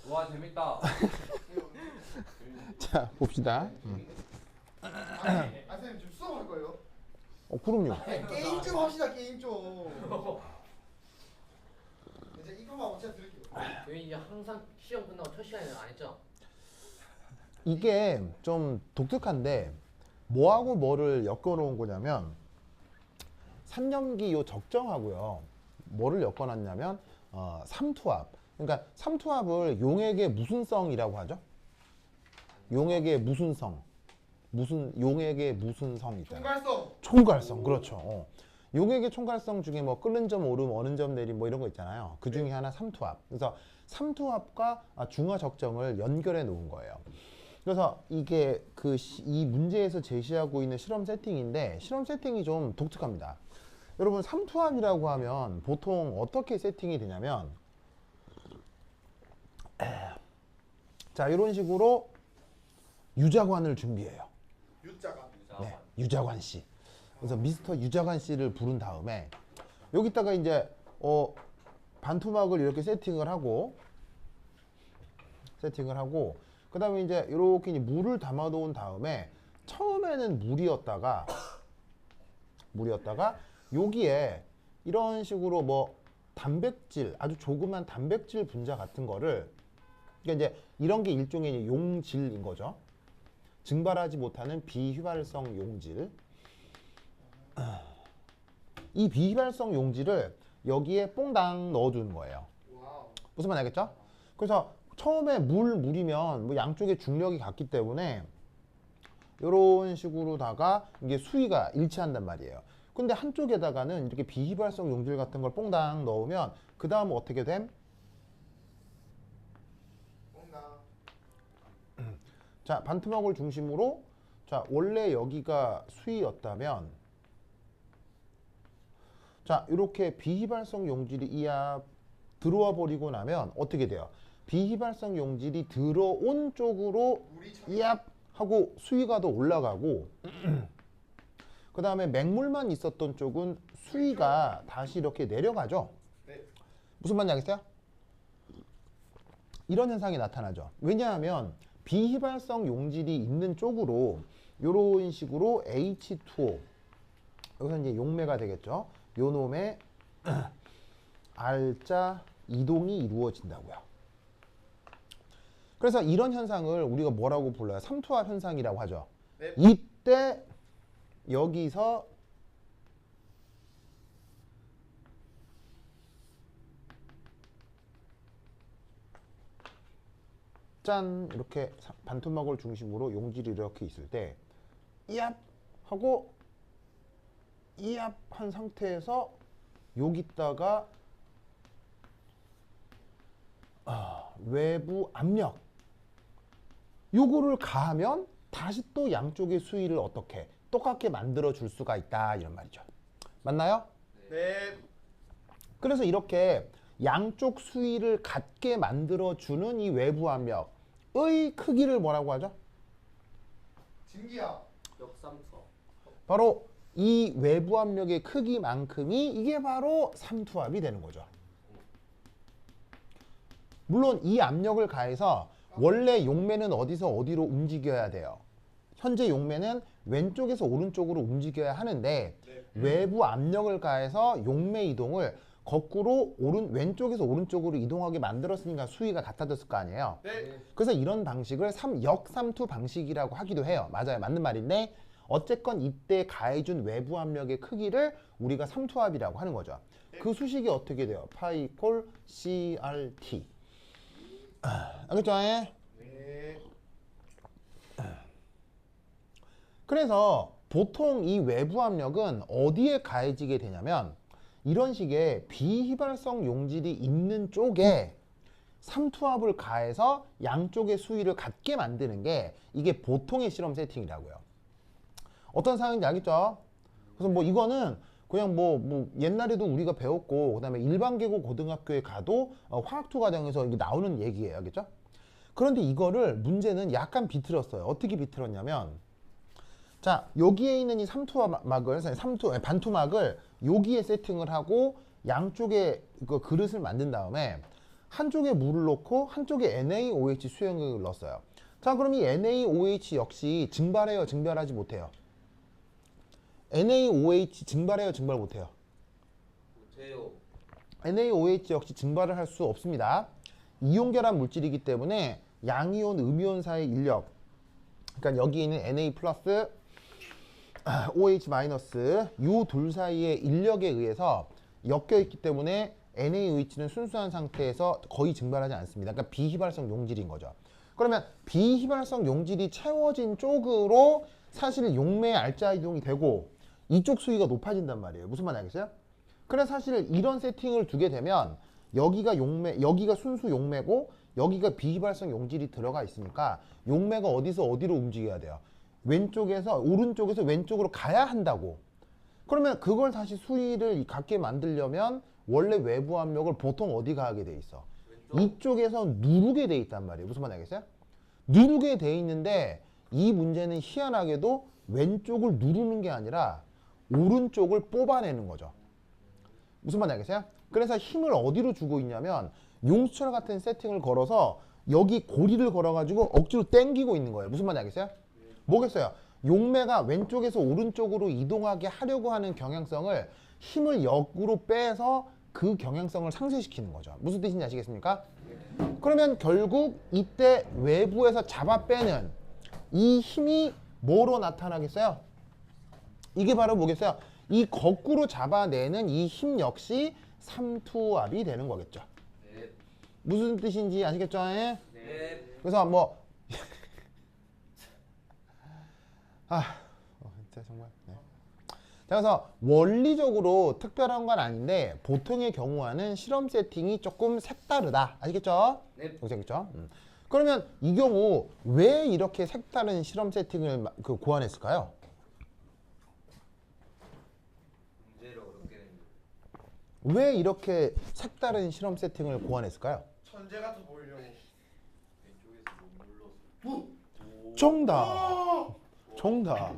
와 재밌다. 자 봅시다. 선생님 지금 수업할 거예요? 그럼요. 게임 좀 합시다. 게임 좀. 이제 이거만 제가 드릴게요. 저희 이제 항상 시험 끝나고 첫 시간에는 안 했죠? 이게 좀 독특한데 뭐하고 뭐를 엮어놓은 거냐면 산염기 요 적정하고요. 뭐를 엮어놨냐면 삼투압. 그러니까 삼투압을 용액의 무순성이라고 하죠. 용액의 무순성. 용액의 무순성 있잖아요. 총괄성. 총괄성. 그렇죠. 용액의 총괄성 중에 뭐 끓는 점 오름, 어는 점 내림 뭐 이런 거 있잖아요. 그 중에 하나 삼투압. 그래서 삼투압과 중화 적정을 연결해 놓은 거예요. 그래서 이게 이 문제에서 제시하고 있는 실험 세팅인데 실험 세팅이 좀 독특합니다. 여러분 삼투압이라고 하면 보통 어떻게 세팅이 되냐면 자 이런 식으로 유자관을 준비해요. U자가. 네, 유자관 씨. 그래서 미스터 유자관 씨를 부른 다음에 여기다가 이제 반투막을 이렇게 세팅을 하고 그 다음에 이제 이렇게 물을 담아 놓은 다음에 처음에는 물이었다가 여기에 이런 식으로 뭐 단백질 아주 조그만 단백질 분자 같은 거를 그러니까 이제 이런 게 일종의 용질인 거죠. 증발하지 못하는 비휘발성 용질. 이 비휘발성 용질을 여기에 뽕당 넣어주는 거예요. 와우. 무슨 말 알겠죠? 그래서 처음에 물이면 뭐 양쪽에 중력이 같기 때문에 이런 식으로다가 이게 수위가 일치한단 말이에요. 근데 한쪽에다가는 이렇게 비휘발성 용질 같은 걸 뽕당 넣으면 그 다음 어떻게 됨? 뭔가. 자, 반투막을 중심으로 자 원래 여기가 수위였다면 자 이렇게 비휘발성 용질이 이앞 들어와 버리고 나면 어떻게 돼요? 비휘발성 용질이 들어온 쪽으로 물이 차. 이앞 하고 수위가 더 올라가고 그 다음에 맹물만 있었던 쪽은 수위가 다시 이렇게 내려가죠. 네. 무슨 말인지 알겠어요? 이런 현상이 나타나죠. 왜냐하면 비휘발성 용질이 있는 쪽으로 이런 식으로 H2O 여기서 이제 용매가 되겠죠. 요 놈의 R자 이동이 이루어진다고요. 그래서 이런 현상을 우리가 뭐라고 불러요? 삼투압 현상이라고 하죠. 네. 이때 여기서 짠 이렇게 반투막을 중심으로 용질이 이렇게 있을 때 이압 하고 이압 한 상태에서 여기다가 외부 압력 요거를 가하면 다시 또 양쪽의 수위를 어떻게 똑같게 만들어 줄 수가 있다 이런 말이죠. 맞나요? 네. 그래서 이렇게 양쪽 수위를 같게 만들어 주는 이 외부 압력의 크기를 뭐라고 하죠? 증기압. 역삼투압. 바로 이 외부 압력의 크기만큼이 이게 바로 삼투압이 되는 거죠. 물론 이 압력을 가해서 원래 용매는 어디서 어디로 움직여야 돼요. 현재 용매는 왼쪽에서 오른쪽으로 움직여야 하는데 네. 외부 압력을 가해서 용매 이동을 거꾸로 왼쪽에서 오른쪽으로 이동하게 만들었으니까 수위가 같아졌을 거 아니에요. 네. 그래서 이런 방식을 역삼투 방식이라고 하기도 해요. 맞아요. 맞는 말인데 어쨌건 이때 가해준 외부 압력의 크기를 우리가 삼투압이라고 하는 거죠. 그 수식이 어떻게 돼요? 파이 이퀄 CRT. 알겠죠? 네. 그래서 보통 이 외부 압력은 어디에 가해지게 되냐면 이런 식의 비휘발성 용질이 있는 쪽에 삼투압을 가해서 양쪽의 수위를 같게 만드는 게 이게 보통의 실험 세팅이라고요. 어떤 상황인지 알겠죠? 그래서 뭐 이거는 그냥 뭐 옛날에도 우리가 배웠고 그다음에 일반 계고 고등학교에 가도 화학투 과정에서 이게 나오는 얘기예요. 알겠죠? 그런데 이거를 문제는 약간 비틀었어요. 어떻게 비틀었냐면 자 여기에 있는 이 반투막을 여기에 세팅을 하고 양쪽에 그 그릇을 만든 다음에 한쪽에 물을 넣고 한쪽에 NaOH 수용액을 넣었어요. 자, 그럼 이 NaOH 역시 증발해요, 증발하지 못해요? NaOH 증발해요, 증발 못해요? 못해요. NaOH 역시 증발을 할 수 없습니다. 이온 결합 물질이기 때문에 양이온, 음이온 사이의 인력, 그러니까 여기 있는 Na 플러스 OH 마이너스 요 둘 사이의 인력에 의해서 엮여 있기 때문에 NaOH는 순수한 상태에서 거의 증발하지 않습니다. 그러니까 비휘발성 용질인 거죠. 그러면 비휘발성 용질이 채워진 쪽으로 사실 용매의 알자 이동이 되고 이쪽 수위가 높아진단 말이에요. 무슨 말인지 알겠어요? 그래서 사실 이런 세팅을 두게 되면 여기가 용매, 여기가 순수 용매고 여기가 비휘발성 용질이 들어가 있으니까 용매가 어디서 어디로 움직여야 돼요? 왼쪽에서 오른쪽에서 왼쪽으로 가야 한다고. 그러면 그걸 다시 수위를 갖게 만들려면 원래 외부 압력을 보통 어디 가게 돼 있어? 왼쪽. 이쪽에서 누르게 돼 있단 말이에요. 무슨 말인지 알겠어요? 누르게 돼 있는데 이 문제는 희한하게도 왼쪽을 누르는 게 아니라 오른쪽을 뽑아내는 거죠. 무슨 말인지 알겠어요? 그래서 힘을 어디로 주고 있냐면 용수철 같은 세팅을 걸어서 여기 고리를 걸어가지고 억지로 당기고 있는 거예요. 무슨 말인지 알겠어요? 뭐겠어요? 용매가 왼쪽에서 오른쪽으로 이동하게 하려고 하는 경향성을 힘을 역으로 빼서 그 경향성을 상쇄시키는 거죠. 무슨 뜻인지 아시겠습니까? 그러면 결국 이때 외부에서 잡아 빼는 이 힘이 뭐로 나타나겠어요? 이게 바로 뭐겠어요? 이 거꾸로 잡아내는 이 힘 역시 삼투압이 되는 거겠죠. 네. 무슨 뜻인지 아시겠죠? 예? 네. 그래서 뭐 진짜 정말. 네. 자, 그래서 원리적으로 특별한 건 아닌데 보통의 경우와는 실험 세팅이 조금 색다르다. 아시겠죠? 네. 아시겠죠? 그러면 이 경우 왜 이렇게 색다른 실험 세팅을 고안했을까요? 문제를 어렵게 된 왜 이렇게 색다른 실험 세팅을 고안했을까요? 천재 같아 보이려고. 왼쪽에서 못 눌러서. 정답. 정답.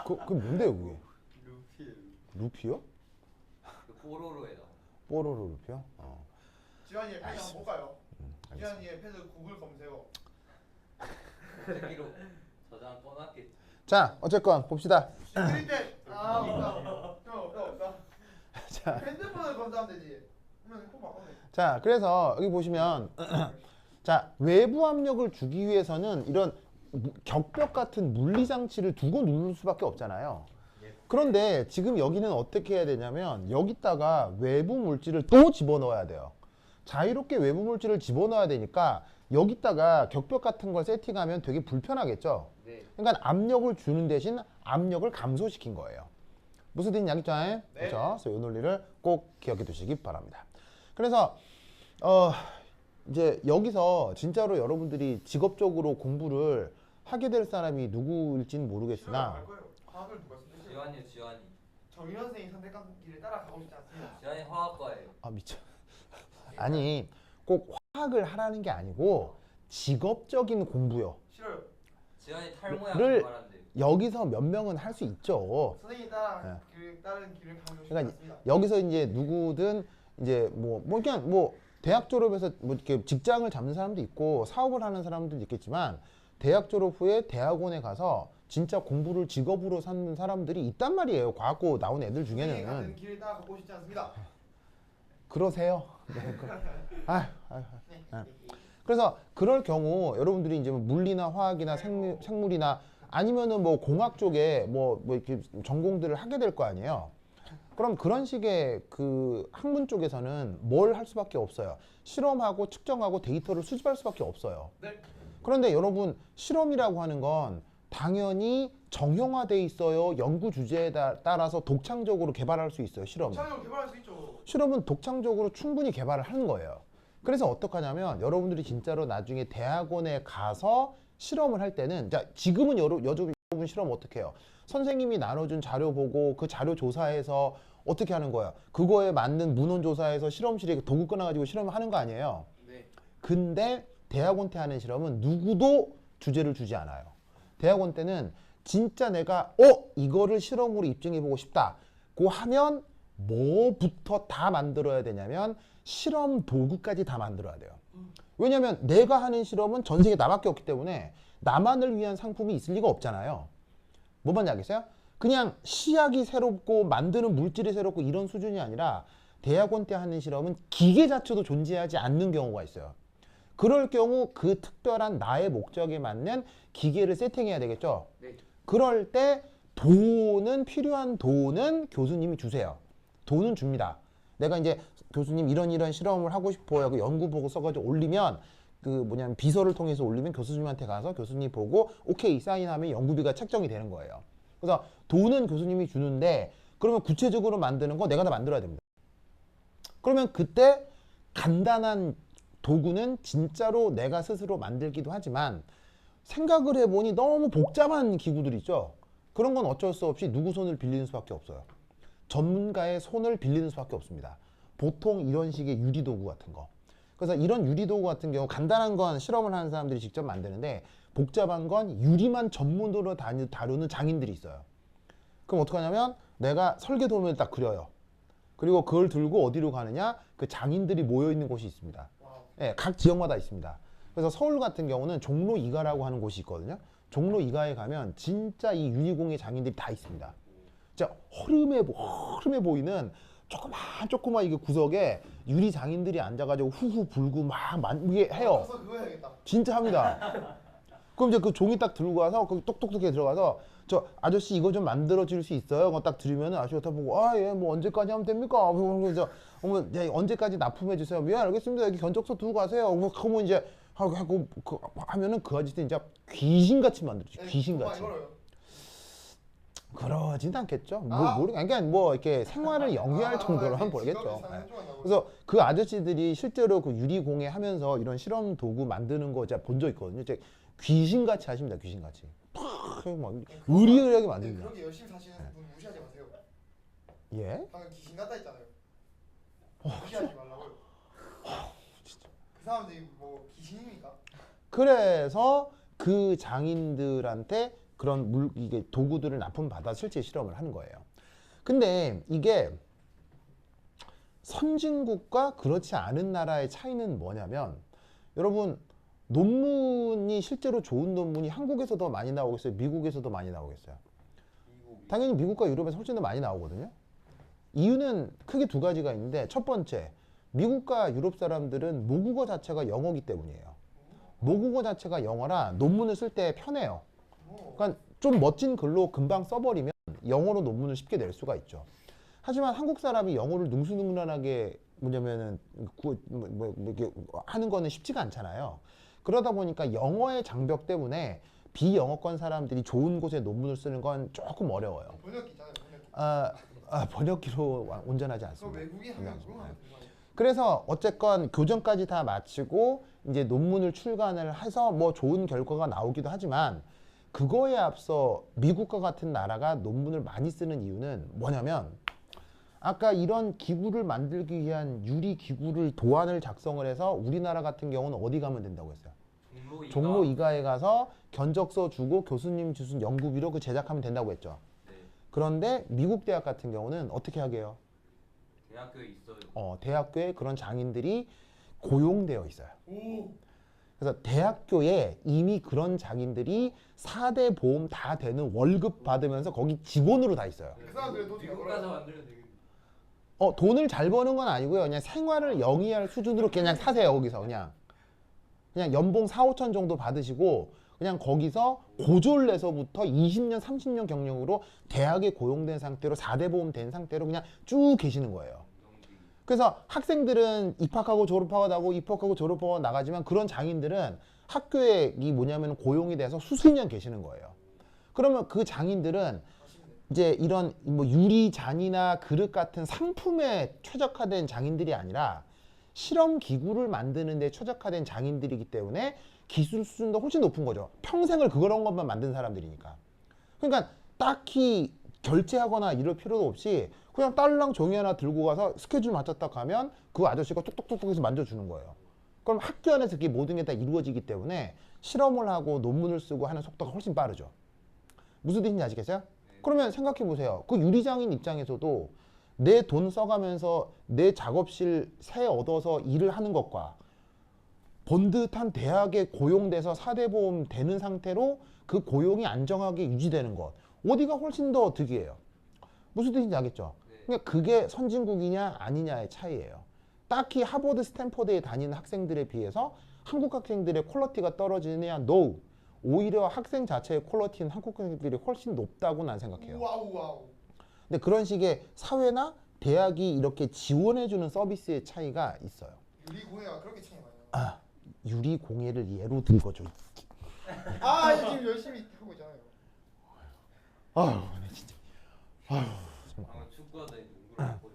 그 뭔데요, 그게? 루피. 루피요? 뽀로로예요. 뽀로로 루피요? 지환이의 펜 한번 볼까요? 지환이의 펜을 구글 검색어. 검색기로 저장 떠났겠지. 자, 어쨌건 봅시다. 그때 없다. 자, 핸드폰을 건다면 되지. 그러면 핸드폰 바꿔내. 자, 그래서 여기 보시면 자, 외부 압력을 주기 위해서는 이런 격벽 같은 물리 장치를 두고 누를 수밖에 없잖아요. 그런데 지금 여기는 어떻게 해야 되냐면 여기다가 외부 물질을 또 집어넣어야 돼요. 자유롭게 외부 물질을 집어넣어야 되니까 여기다가 격벽 같은 걸 세팅하면 되게 불편하겠죠. 네. 그러니까 압력을 주는 대신 압력을 감소시킨 거예요. 무슨 뜻인지 알겠죠? 네. 그렇죠? 그래서 이 논리를 꼭 기억해 두시기 바랍니다. 그래서 이제 여기서 진짜로 여러분들이 직업적으로 공부를 하게 될 사람이 누구일지는 모르겠으나 할 거예요. 화학을 누가 선택해? 지환이요, 지환이. 정윤 선생이 선택한 길을 따라가고 싶지 않습니다. 지환이 화학과예요. 아 미쳐. 아니 꼭 화학을 하라는 게 아니고 직업적인 공부요. 싫어요. 지환이 탈모야 를- 말한대. 여기서 몇 명은 할 수 있죠. 선생이 따라 다른 길을 가고 싶지 그러니까 않습니다. 여기서 이제 누구든 이제 뭐 그냥 뭐 대학 졸업해서 뭐 이렇게 직장을 잡는 사람도 있고 사업을 하는 사람들도 있겠지만 대학 졸업 후에 대학원에 가서 진짜 공부를 직업으로 삼는 사람들이 있단 말이에요. 과학고 나온 애들 선생이 같은 중에는. 길을 따라가고 싶지 않습니다. 그러세요. 네, 그래서 그럴 경우 여러분들이 이제 뭐 물리나 화학이나 생물이나 아니면은 뭐 공학 쪽에 뭐 이렇게 전공들을 하게 될 거 아니에요. 그럼 그런 식의 그 학문 쪽에서는 뭘 할 수밖에 없어요. 실험하고 측정하고 데이터를 수집할 수밖에 없어요. 네. 그런데 여러분 실험이라고 하는 건 당연히 정형화돼 있어요. 연구 주제에 따라서 독창적으로 개발할 수 있어요. 실험은. 차량을 개발할 수 있죠. 실험은 독창적으로 충분히 개발을 하는 거예요. 그래서 어떻게 하냐면 여러분들이 진짜로 나중에 대학원에 가서 실험을 할 때는 자 지금은 여러분 실험 어떻게 해요? 선생님이 나눠준 자료 보고 그 자료 조사해서 어떻게 하는 거야? 그거에 맞는 문헌 조사해서 실험실에 도구 끊어가지고 실험을 하는 거 아니에요? 네. 근데 대학원 때 하는 실험은 누구도 주제를 주지 않아요. 대학원 때는 진짜 내가 이거를 실험으로 입증해보고 싶다. 고 하면 뭐부터 다 만들어야 되냐면 실험 도구까지 다 만들어야 돼요. 왜냐면 내가 하는 실험은 전 세계 나밖에 없기 때문에 나만을 위한 상품이 있을 리가 없잖아요. 뭐 말인지 알겠어요? 그냥 시약이 새롭고 만드는 물질이 새롭고 이런 수준이 아니라 대학원 때 하는 실험은 기계 자체도 존재하지 않는 경우가 있어요. 그럴 경우 그 특별한 나의 목적에 맞는 기계를 세팅해야 되겠죠. 네. 그럴 때 필요한 돈은 교수님이 주세요. 돈은 줍니다. 내가 이제 교수님 이런 실험을 하고 싶어요. 그 연구 보고 써가지고 올리면 그 뭐냐면 비서를 통해서 올리면 교수님한테 가서 교수님 보고 오케이 사인하면 연구비가 책정이 되는 거예요. 그래서 돈은 교수님이 주는데 그러면 구체적으로 만드는 거 내가 다 만들어야 됩니다. 그러면 그때 간단한 도구는 진짜로 내가 스스로 만들기도 하지만 생각을 해보니 너무 복잡한 기구들 있죠. 그런 건 어쩔 수 없이 누구 손을 빌리는 수밖에 없어요. 전문가의 손을 빌리는 수밖에 없습니다. 보통 이런 식의 유리도구 같은 거. 그래서 이런 유리도구 같은 경우 간단한 건 실험을 하는 사람들이 직접 만드는데 복잡한 건 유리만 전문으로 다루는 장인들이 있어요. 그럼 어떻게 하냐면 내가 설계 도면을 딱 그려요. 그리고 그걸 들고 어디로 가느냐? 그 장인들이 모여 있는 곳이 있습니다. 예, 각 지역마다 있습니다. 그래서 서울 같은 경우는 종로 이가라고 하는 곳이 있거든요. 종로 이가에 가면 진짜 이 유리공예 장인들이 다 있습니다. 진짜 허름해 보이는 조그만 이게 구석에 유리 장인들이 앉아가지고 후후 불고 이게 해요. 가서 그거 해야겠다. 진짜 합니다. 그럼 이제 그 종이 딱 들고 가서 거기 똑똑똑하게 들어가서 저 아저씨 이거 좀 만들어 줄 수 있어요? 그거 딱 들으면은 아저씨가 다 보고 아 예 뭐 언제까지 하면 됩니까? 그래서 어머 예, 언제까지 납품해 주세요? 예 알겠습니다. 여기 견적서 두고 가세요. 그러면 이제 하고 하면은 그 아저씨 진짜 귀신같이 만들죠. 귀신같이. 그러진 않겠죠. 그러니까 뭐 이렇게 생활을 영위할 정도로 하면 모르겠죠. 그래서 그 아저씨들이 실제로 그 유리공예 하면서 이런 실험 도구 만드는 거 제가 본 적 있거든요. 이제 귀신같이 하십니다. 귀신같이. 막 의리의리하게 만듭니다. 그렇게 열심히 사시는 분 무시하지 마세요. 예? 방금 귀신 같다 했잖아요. 무시하지 말라고요. 그 사람들이 뭐 귀신입니까? 그래서 그 장인들한테 그런 이게 도구들을 납품받아 실제 실험을 하는 거예요. 근데 이게 선진국과 그렇지 않은 나라의 차이는 뭐냐면 여러분 논문이 실제로 좋은 논문이 한국에서 더 많이 나오겠어요? 미국에서 더 많이 나오겠어요? 당연히 미국과 유럽에서 훨씬 더 많이 나오거든요. 이유는 크게 두 가지가 있는데 첫 번째, 미국과 유럽 사람들은 모국어 자체가 영어기 때문이에요. 모국어 자체가 영어라 논문을 쓸 때 편해요. 그러니까 좀 멋진 글로 금방 써버리면 영어로 논문을 쉽게 낼 수가 있죠. 하지만 한국 사람이 영어를 능수능란하게 뭐냐면은 이렇게 하는 거는 쉽지가 않잖아요. 그러다 보니까 영어의 장벽 때문에 비영어권 사람들이 좋은 곳에 논문을 쓰는 건 조금 어려워요. 번역기 있잖아요. 번역기. 번역기로 온전하지 그 않습니다. 외국인 하면 그런 거 아니에요? 그래서 어쨌건 교정까지 다 마치고 이제 논문을 출간을 해서 뭐 좋은 결과가 나오기도 하지만 그거에 앞서 미국과 같은 나라가 논문을 많이 쓰는 이유는 뭐냐면 아까 이런 기구를 만들기 위한 유리 기구를 도안을 작성을 해서 우리나라 같은 경우는 어디 가면 된다고 했어요? 종로 이가에 가서 견적서 주고 교수님 주신 연구비로 그 제작하면 된다고 했죠. 네. 그런데 미국 대학 같은 경우는 어떻게 하게 해요? 대학교에 있어요. 대학교에 그런 장인들이 고용되어 있어요. 오. 그래서 대학교에 이미 그런 장인들이 4대 보험 다 되는 월급 받으면서 거기 직원으로 다 있어요. 그 사람들은 돈 미국 가서 만들면 되겠네. 돈을 잘 버는 건 아니고요. 그냥 생활을 영위할 수준으로 그냥 사세요. 거기서 그냥 연봉 4, 5천 정도 받으시고 그냥 거기서 고졸에서부터 20년, 30년 경력으로 대학에 고용된 상태로 4대 보험 된 상태로 그냥 쭉 계시는 거예요. 그래서 학생들은 입학하고 졸업하고 나고 입학하고 졸업하고 나가지만 그런 장인들은 학교에 이 뭐냐면 고용이 돼서 수십년 계시는 거예요. 그러면 그 장인들은 이제 이런 뭐 유리 잔이나 그릇 같은 상품에 최적화된 장인들이 아니라 실험 기구를 만드는 데 최적화된 장인들이기 때문에 기술 수준도 훨씬 높은 거죠. 평생을 그런 것만 만든 사람들이니까. 그러니까 딱히 결제하거나 이럴 필요도 없이 그냥 딸랑 종이 하나 들고 가서 스케줄 맞췄다 가면 그 아저씨가 뚝뚝뚝뚝 해서 만져주는 거예요. 그럼 학교 안에서 그게 모든 게 다 이루어지기 때문에 실험을 하고 논문을 쓰고 하는 속도가 훨씬 빠르죠. 무슨 뜻인지 아시겠어요? 그러면 생각해 보세요. 그 유리장인 입장에서도 내 돈 써가면서 내 작업실 새 얻어서 일을 하는 것과 번듯한 대학에 고용돼서 사대보험 되는 상태로 그 고용이 안정하게 유지되는 것 어디가 훨씬 더 득이에요. 무슨 뜻인지 알겠죠? 그러니까 그게 선진국이냐 아니냐의 차이예요. 딱히 하버드 스탠퍼드에 다니는 학생들에 비해서 한국 학생들의 퀄리티가 떨어지느냐? No. 오히려 학생 자체의 퀄리티는 한국 학생들이 훨씬 높다고 난 생각해요. 와우. 근데 그런 식의 사회나 대학이 이렇게 지원해주는 서비스의 차이가 있어요. 유리공예가 그렇게 차이 많이 나. 유리공예를 예로 든 거죠. 지금 열심히 하고 있잖아요. 아유, 진짜. 방금 축구하다 농구를 했거든요.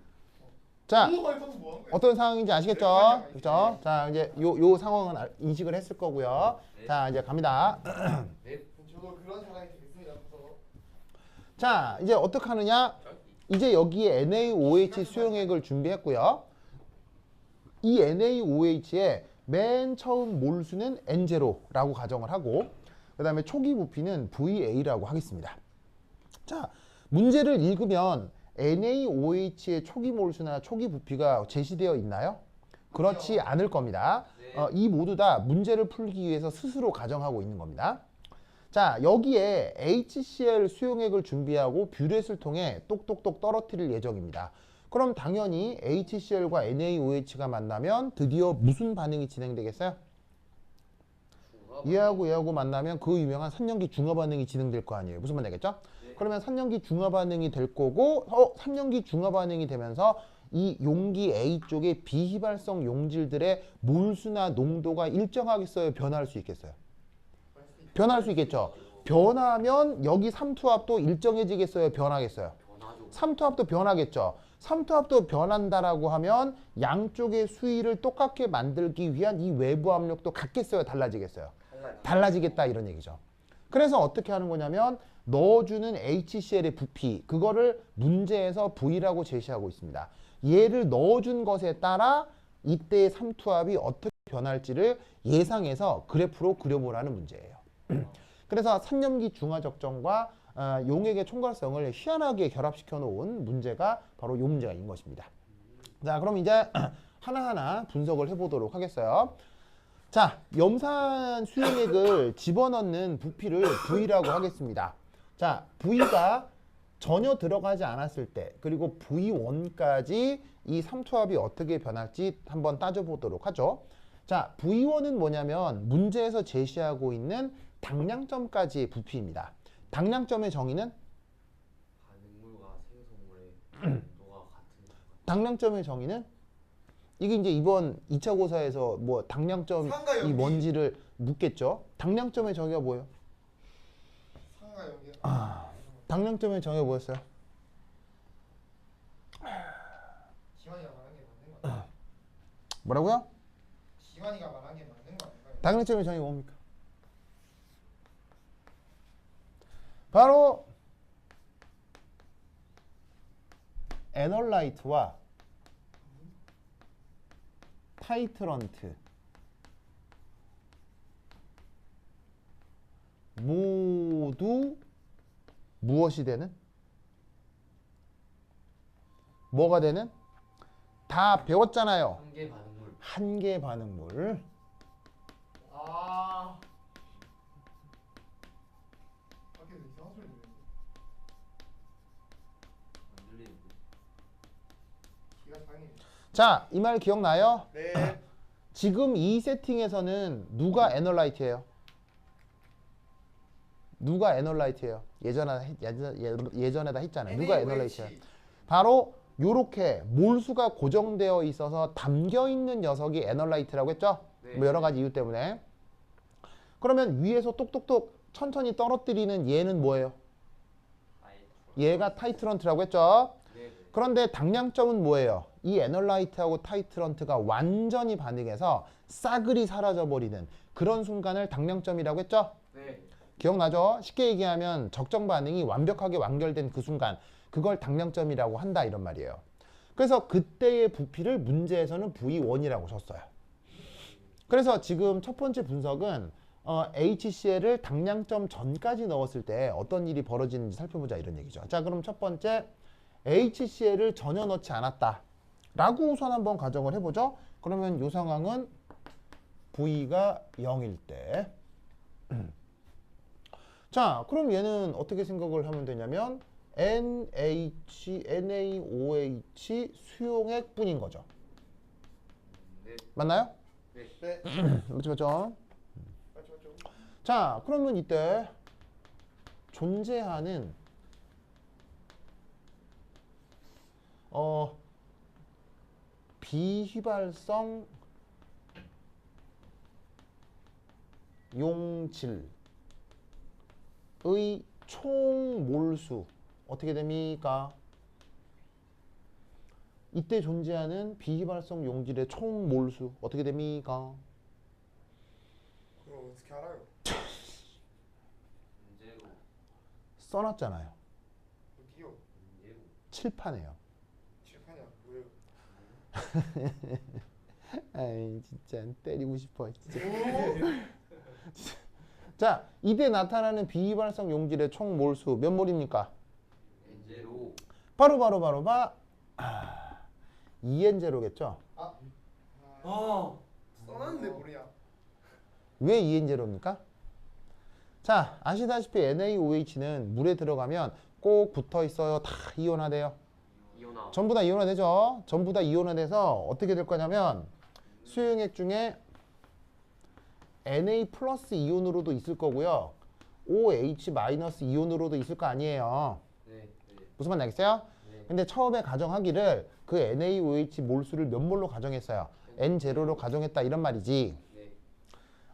자, 뭐 하는 거야? 어떤 상황인지 아시겠죠? 그렇죠? 자, 이제 요 상황은 인식을 했을 거고요. 자, 이제 갑니다. 네. 저도 그런 상황이 되겠습니다. 무서워. 자, 이제 어떻게 하느냐? 이제 여기에 NaOH 수용액을 준비했고요. 이 NaOH의 맨 처음 몰수는 N0라고 가정을 하고 그 다음에 초기 부피는 VA라고 하겠습니다. 자, 문제를 읽으면 NaOH의 초기 몰수나 초기 부피가 제시되어 있나요? 그렇지 않을 겁니다. 이 모두 다 문제를 풀기 위해서 스스로 가정하고 있는 겁니다. 자, 여기에 HCl 수용액을 준비하고 뷰렛을 통해 똑똑똑 떨어뜨릴 예정입니다. 그럼 당연히 HCl과 NaOH가 만나면 드디어 무슨 반응이 진행되겠어요? 얘하고 만나면 그 유명한 삼연기 중화 반응이 진행될 거 아니에요. 무슨 말 되겠죠? 그러면 삼연기 중화 반응이 될 거고 삼연기 중화 반응이 되면서 이 용기 A 쪽의 비휘발성 용질들의 몰수나 농도가 일정하겠어요? 변화할 수 있겠어요? 변할 수 있겠죠. 변하면 여기 삼투압도 일정해지겠어요? 변하겠어요? 삼투압도 변하겠죠. 삼투압도 변한다라고 하면 양쪽의 수위를 똑같게 만들기 위한 이 외부 압력도 같겠어요? 달라지겠어요? 달라지겠다 이런 얘기죠. 그래서 어떻게 하는 거냐면 넣어주는 HCl의 부피 그거를 문제에서 V라고 제시하고 있습니다. 얘를 넣어준 것에 따라 이때의 삼투압이 어떻게 변할지를 예상해서 그래프로 그려보라는 문제예요. 그래서 삼염기 중화 적정과 용액의 총괄성을 희한하게 결합시켜 놓은 문제가 바로 이 문제인 것입니다. 자, 그럼 이제 하나하나 분석을 해보도록 하겠어요. 자, 염산 수용액을 집어넣는 부피를 V라고 하겠습니다. 자, V가 전혀 들어가지 않았을 때 그리고 V1까지 이 삼투압이 어떻게 변할지 한번 따져보도록 하죠. 자, V1은 뭐냐면 문제에서 제시하고 있는 당량점까지의 부피입니다. 당량점의 정의는? 반응물과 생성물의 농도가 같은. 당량점의 정의는? 이게 이제 이번 2차 고사에서 뭐 당량점이 상가연기. 뭔지를 묻겠죠. 당량점의 정의가 뭐예요? 상가 연기. 당량점의 정의가 뭐였어요? 지환이가 말한 게 맞는 거 아니야? 뭐라고요? 지환이가 말한 게 맞는 거 아닌가요? 당량점의 정의가 뭡니까? 바로 에널라이트와 타이트런트 모두 무엇이 되는? 뭐가 되는? 다 배웠잖아요. 한계 반응물. 한계 반응물. 밖에서 이상한 소리 들리는데. 안 들리는데. 기가 상해. 자, 이 말 기억나요? 네. 지금 이 세팅에서는 누가 에널라이트예요? 누가 에널라이트예요? 예전에다 했잖아요. 누가 에널라이트예요? 바로 요렇게 몰수가 고정되어 있어서 담겨 있는 녀석이 에널라이트라고 했죠? 네. 뭐 여러 가지 이유 때문에. 그러면 위에서 똑똑똑 천천히 떨어뜨리는 얘는 뭐예요? 얘가 타이트런트라고 했죠? 네. 그런데 당량점은 뭐예요? 이 에널라이트하고 타이트런트가 완전히 반응해서 싸그리 사라져버리는 그런 순간을 당량점이라고 했죠? 네. 기억나죠? 쉽게 얘기하면 적정 반응이 완벽하게 완결된 그 순간 그걸 당량점이라고 한다 이런 말이에요. 그래서 그때의 부피를 문제에서는 V1이라고 줬어요. 그래서 지금 첫 번째 분석은 HCl을 당량점 전까지 넣었을 때 어떤 일이 벌어지는지 살펴보자 이런 얘기죠. 자, 그럼 첫 번째 HCl을 전혀 넣지 않았다 라고 우선 한번 가정을 해보죠. 그러면 이 상황은 V가 0일 때 자, 그럼 얘는 어떻게 생각을 하면 되냐면 NaOH 수용액 뿐인 거죠. 네. 맞나요? 네. 네. 맞죠? 맞죠. 자, 그러면 이때 존재하는 비휘발성 용질의 총 몰수 어떻게 됩니까? 이때 존재하는 비휘발성 용질의 총 몰수 어떻게 됩니까? 그걸 어떻게 알아요? 문제로 써놨잖아요. 어디요? 문제로 칠판에요. 칠판이야. 뭐예요? 아이 진짜 때리고 싶어 진짜. 자, 이때 나타나는 비휘발성 용질의 총 몰수 몇 몰입니까? 문제로 바로 2N0겠죠? 써놨는데 모르냐? 왜 2N0입니까? 자, 아시다시피 NaOH는 물에 들어가면 꼭 붙어 있어요. 다 이온화돼요. 이온화 전부 다 이온화되죠? 전부 다 이온화돼서 어떻게 될 거냐면 수용액 중에 Na 플러스 이온으로도 있을 거고요. OH 마이너스 이온으로도 있을 거 아니에요. 네. 무슨 말인지 알겠어요? 네. 근데 처음에 가정하기를 그 NaOH 몰수를 몇 몰로 가정했어요? N0로 가정했다 이런 말이지. 네.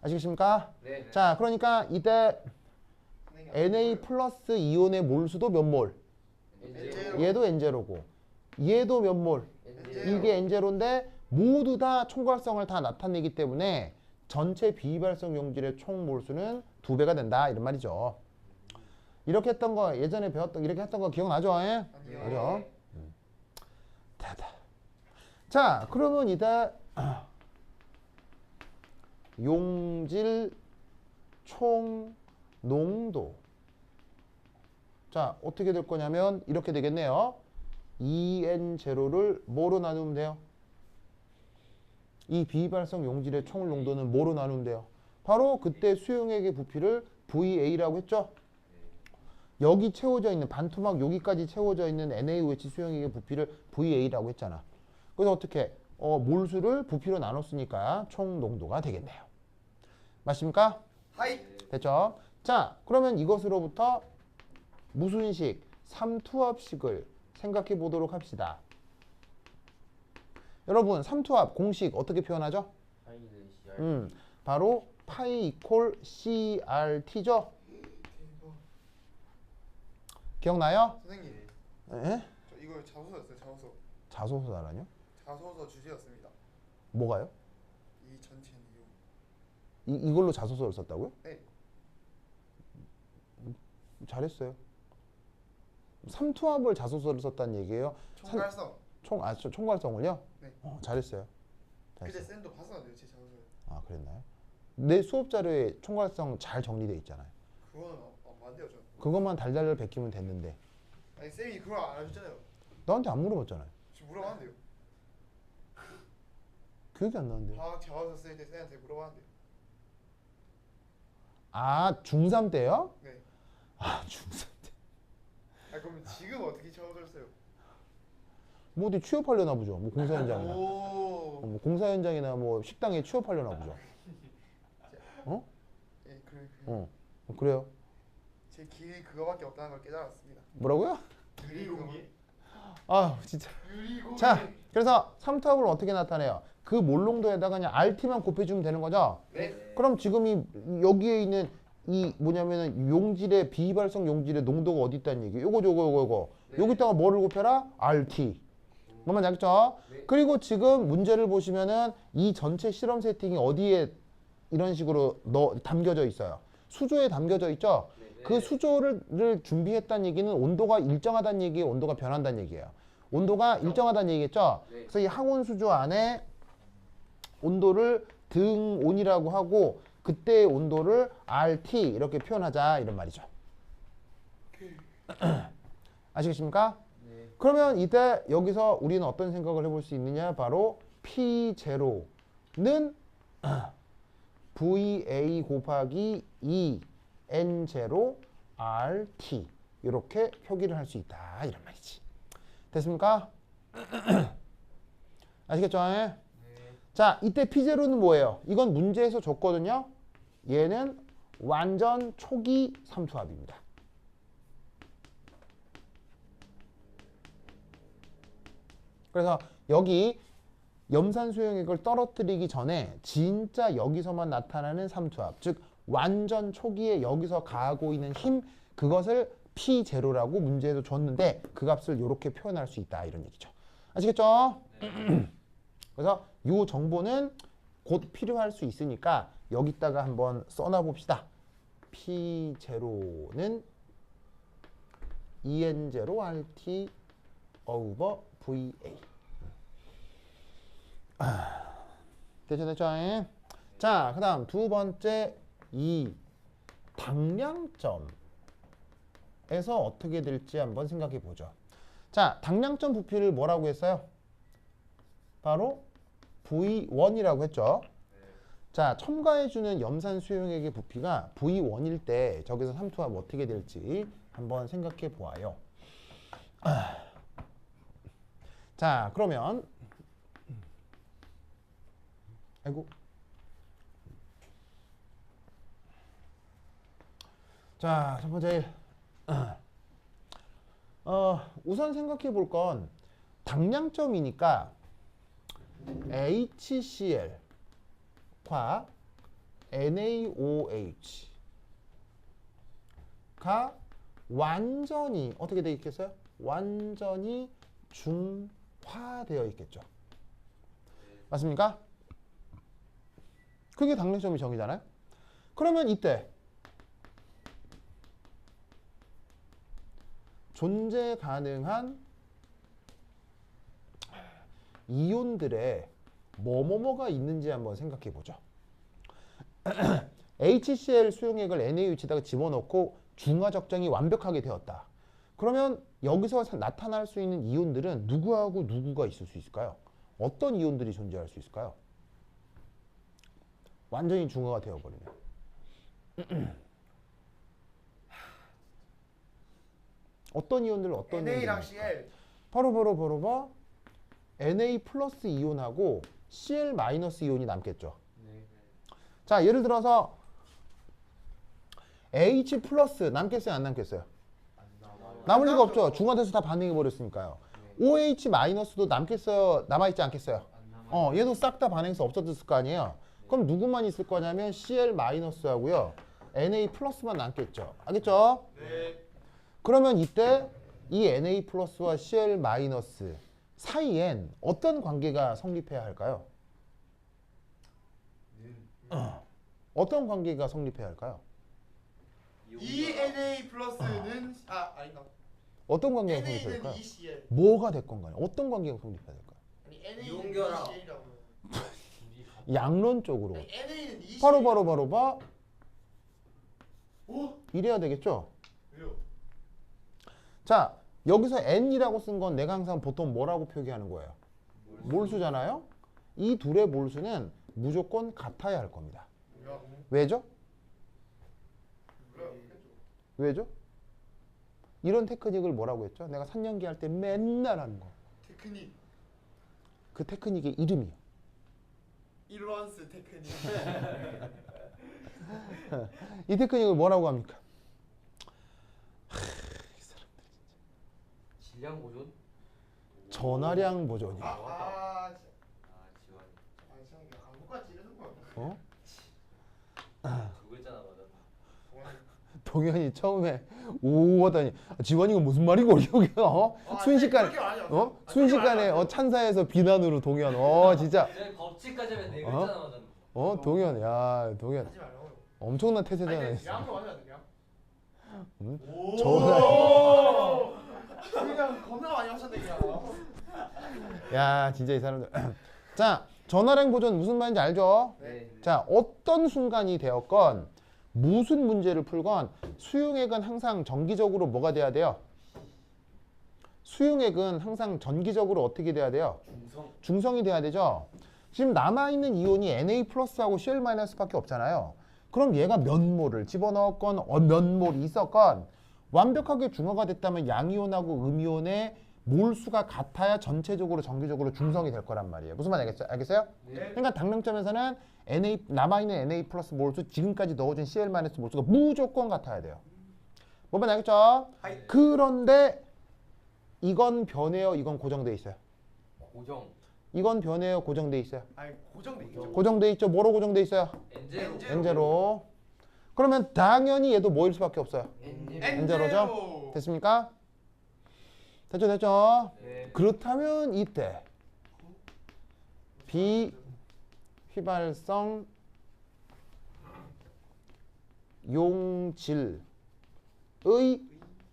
아시겠습니까? 네. 자, 그러니까 이때 선생님, Na 플러스 이온의 몰수도 몇 몰? N0. 얘도 N0고 얘도 몇 몰? N0. 이게 N0인데 모두 다 총괄성을 다 나타내기 때문에 전체 비휘발성 용질의 총 몰수는 2배가 된다 이런 말이죠. 이렇게 했던 거 예전에 배웠던 이렇게 했던 거 기억나죠? 예? 아니요. 그죠? 됐다. 자, 그러면 이제 용질 총 농도. 자, 어떻게 될 거냐면 이렇게 되겠네요. 2N0를 뭐로 나누면 돼요? 이 비휘발성 용질의 총 농도는 뭐로 나누면 돼요? 바로 그때 수용액의 부피를 VA라고 했죠? 여기 채워져 있는 반토막 여기까지 채워져 있는 NaOH 수용액의 부피를 VA라고 했잖아. 그래서 어떻게 몰수를 부피로 나눴으니까 총 농도가 되겠네요. 맞습니까? 하이. 됐죠? 자, 그러면 이것으로부터 무슨 식? 삼투압식을 생각해 보도록 합시다. 여러분, 삼투압 공식 어떻게 표현하죠? 파이는 CR 바로 파이 이퀄 CRT죠? 기억나요? 선생님, 에? 저 이거 자소서였어요. 자소서. 자소서라뇨? 자소서 주제였습니다. 뭐가요? 이 전체 내용. 이걸로 자소서를 썼다고요? 네. 잘했어요. 삼투압을 자소서를 썼다는 얘기예요. 총괄성. 총괄성을요? 네. 잘했어요. 그때 잘했어요. 쌤도 봤었는데요, 제 자소서. 아, 그랬나요? 내 수업 자료에 총괄성 잘 정리돼 있잖아요. 그거는 안 돼요, 저는. 그것만 달달달 베끼면 됐는데 아니 쌤이 그걸 안 해줬잖아요. 너한테 안 물어봤잖아요. 지금 물어봤는데요. 기억이 안 나는데요. 방학 자소서 쓸 때 쌤한테 물어봤는데요. 아, 중3 때요? 네. 아, 중3 때. 아 그럼 지금 어떻게 자소서를 써요? 뭐 어디 취업하려나 보죠. 뭐 공사 현장이나. 오. 뭐 공사 현장이나 뭐 식당에 취업하려나 보죠. 예, 그래. 그래요. 제 길이 그거밖에 없다는 걸 깨달았습니다. 뭐라고요? 유리공예. 아, 진짜. 유리공예. 자, 그래서 삼투압을 어떻게 나타내요? 그 몰농도에다가 그냥 RT만 곱해주면 되는 거죠? 네. 그럼 지금 여기에 있는 이 뭐냐면은 용질의 비휘발성 용질의 농도가 어디 있다는 얘기. 요거. 네. 여기다가 뭐를 곱해라? RT. 뭐만 알겠죠? 네. 그리고 지금 문제를 보시면은 이 전체 실험 세팅이 어디에 이런 식으로 담겨져 있어요. 수조에 담겨져 있죠? 네. 그 수조를 준비했다는 얘기는 온도가 일정하다는 얘기예요. 온도가 변한다는 얘기예요. 온도가 일정하다는 얘기겠죠? 네. 그래서 이 항온 수조 안에 온도를 등온이라고 하고 그때의 온도를 RT 이렇게 표현하자 이런 말이죠. 아시겠습니까? 네. 그러면 이때 여기서 우리는 어떤 생각을 해볼 수 있느냐? 바로 P0는 VA 곱하기 2N0 RT 이렇게 표기를 할 수 있다 이런 말이지. 됐습니까? 아시겠죠? 네. 자, 이때 P0는 뭐예요? 이건 문제에서 줬거든요. 얘는 완전 초기 삼투압입니다. 그래서 여기 염산 수용액을 떨어뜨리기 전에 진짜 여기서만 나타나는 삼투압, 즉 완전 초기에 여기서 가하고 있는 힘, 그것을 P0라고 문제에서 줬는데 그 값을 이렇게 표현할 수 있다 이런 얘기죠. 아시겠죠? 그래서 이 정보는 곧 필요할 수 있으니까 여기다가 한번 써놔 봅시다. P0는 EN0RT over VA. 됐죠? 자, 그 다음 두 번째 이 당량점에서 어떻게 될지 한번 생각해 보죠. 자, 당량점 부피를 뭐라고 했어요? 바로 V1이라고 했죠. 자, 첨가해주는 염산 수용액의 부피가 V1일 때 저기서 삼투압 어떻게 될지 한번 생각해 보아요. 자, 그러면 아이고. 자, 첫 번째 우선 생각해 볼 건 당량점이니까 HCl과 NaOH가 완전히 어떻게 되어 있겠어요? 완전히 중화되어 있겠죠. 맞습니까? 그게 당량점이 정의잖아요. 그러면 이때 존재 가능한 이온들의 뭐뭐뭐가 있는지 한번 생각해 보죠. HCl 수용액을 NaOH에다가 집어넣고 중화 적정이 완벽하게 되었다. 그러면 여기서 나타날 수 있는 이온들은 누구하고 누구가 있을 수 있을까요? 어떤 이온들이 존재할 수 있을까요? 완전히 중화가 되어버리면 어떤 이온들 어떤 NA랑 이온들이 CL. 바로 Na 플러스 이온하고 Cl 마이너스 이온이 남겠죠. 자, 예를 들어서 H 플러스 남겠어요, 안 남겠어요? 남을 리가 없죠. 중화돼서 다 반응해 버렸으니까요. OH 마이너스도 남겠어요, 남아있지 않겠어요? 얘도 싹 다 반응해서 없어졌을 거 아니에요. 그럼 누구만 있을 거냐면 Cl 마이너스 하고요, Na 플러스만 남겠죠. 알겠죠? 네. 그러면 이때 이 Na 플러스와 Cl 마이너스 사이엔 어떤 관계가 성립해야 할까요? 어떤 관계가 성립해야 할까요? ENA 플러스는 아니다. 어떤 관계가 성립해야 NA는 할까요? ECL. 뭐가 됐건 간에 어떤 관계가 성립해야 될까요? 아니 NA는 이온결합. ECL이라고. 양론적으로 아니 NA는 ECL. 바로 봐 오? 이래야 되겠죠? 왜요? 자, 여기서 N이라고 쓴 건 내가 항상 보통 뭐라고 표기하는 거예요? 몰수잖아요? 이 둘의 몰수는 무조건 같아야 할 겁니다. 뭐야? 왜죠? 뭐야? 왜죠? 이런 테크닉을 뭐라고 했죠? 내가 3년기 할 때 맨날 하는 거. 테크닉. 그 테크닉의 이름이요. 일원스 테크닉. 이 테크닉을 뭐라고 합니까? 질량 보존? 전화량 보존이요. 아, 진짜. 지원이. 아, 참 한국까지 이러는 거야. 어? 두 글자나 맞아. 동현이 처음에 오 하더니 지원이가 무슨 말이고 여기 순식간에 그렇게 많이 하죠. 어? 순식간에 찬사에서 비난으로 동현 진짜 제가 법칙까지 하면 네 글자나 맞았는데. 동현 야 동현 하지 말라고. 엄청난 아니, 태세잖아. 근데 양도 맞아야 돼, 양. 응? 오. 전화- 그냥 겁나 많이 하셨네 그냥. 야 진짜 이 사람들. 자, 전화량 보존 무슨 말인지 알죠? 네. 자, 어떤 순간이 되었건 무슨 문제를 풀건 수용액은 항상 정기적으로 뭐가 돼야 돼요? 수용액은 항상 전기적으로 어떻게 돼야 돼요? 중성이 돼야 되죠. 지금 남아있는 이온이 Na 플러스하고 Cl 마이너스밖에 없잖아요. 그럼 얘가 몇 몰을 집어넣었건 몇 몰이 있었건 완벽하게 중화가 됐다면 양이온하고 음이온의 몰수가 같아야 전체적으로 전기적으로 중성이 될 거란 말이에요. 무슨 말인지 알겠어요? 그러니까 당량점에서는 남아있는 Na 플러스 몰수 지금까지 넣어준 Cl 마이너스 몰수가 무조건 같아야 돼요. 뭔 말인지 알겠죠? 그런데 이건 변해요, 이건 고정돼 있어요. 고정. 이건 변해요, 고정돼 있어요. 아니 고정돼 있죠. 고정돼 있죠. 뭐로 고정돼 있어요? 엔제로. 엔제로. 그러면 당연히 얘도 뭐일 수밖에 없어요. 엔제로죠? 됐습니까? 됐죠? 네. 그렇다면 이때 비휘발성 용질의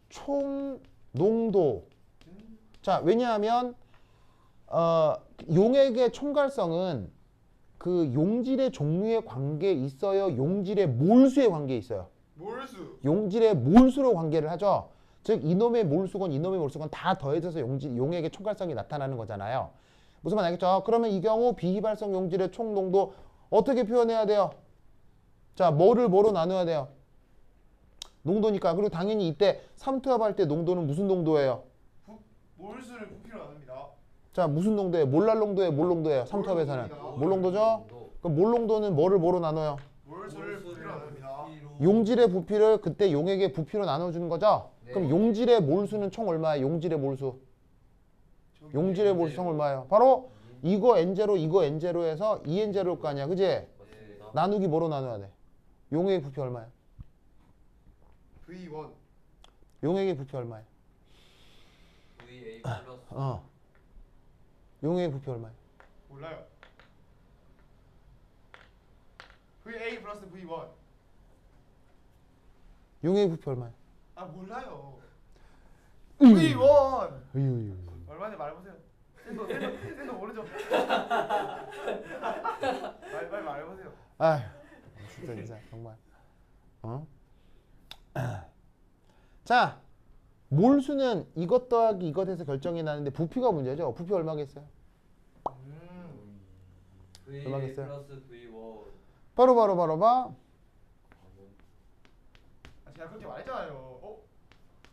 총 농도. 자, 왜냐하면 용액의 총괄성은 그 용질의 종류에 관계에 있어요? 용질의 몰수에 관계에 있어요? 몰수. 용질의 몰수로 관계를 하죠. 즉 이놈의 몰수건 이놈의 몰수건 다 더해져서 용액의 총괄성이 나타나는 거잖아요. 무슨 말 알겠죠? 그러면 이 경우 비휘발성 용질의 총 농도 어떻게 표현해야 돼요? 자, 뭐를 뭐로 나눠야 돼요? 농도니까. 그리고 당연히 이때 삼투압할 때 농도는 무슨 농도예요? 몰수를 부피로 나눕니다. 자, 무슨 농도예요? 몰랄 농도예요? 몰 농도예요? 삼투압에서는 몰 농도죠? 그럼 몰 농도는 뭐를 뭐로 나눠요? 몰수를 부피로 나눕니다. 용질의 부피를 그때 용액의 부피로 나눠주는 거죠? 네. 그럼 용질의 몰수는 총 얼마예요? 용질의 몰수. 용질의 몰수 총 얼마예요? 바로 이거 N제로 이거 N제로 해서 2N제로일 거 아니야. 그지? 네. 나누기 뭐로 나눠야 돼? 용액의 부피 얼마야? V1 용액의 부피 얼마야? VA 플러스. 용액의 부피 얼마야? 몰라요. VA 플러스 V1 용액의 부피 얼마야? 아 몰라요. V1 으유. 얼마인지 말해보세요. 쌤도 모르죠. 빨리 말해보세요. 아휴, 진짜 정말. 자, 몰수는 이것 더하기 이것 해서 결정이 나는데 부피가 문제죠. 부피 얼마겠어요? VA 얼마겠어요? 플러스 V1. 바로 봐. 아, 제가 그렇게 말했잖아요.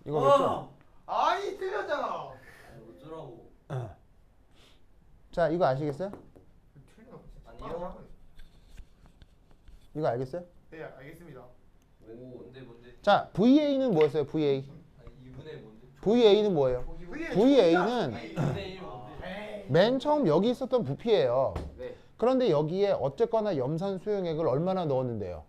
이거겠죠? 아이 틀렸잖아. 어쩌라고. 자, 이거 아시겠어요? 틀린 거 아니요. 이거 알겠어요? 네 알겠습니다. 뭔데? 자, VA는 뭐였어요? VA. 아니 2분의 뭔데? VA는 뭐예요? VA는 2분의 1 뭔데? 맨 처음 여기 있었던 부피예요. 네. 그런데 여기에 어쨌거나 염산 수용액을 얼마나 넣었는데요?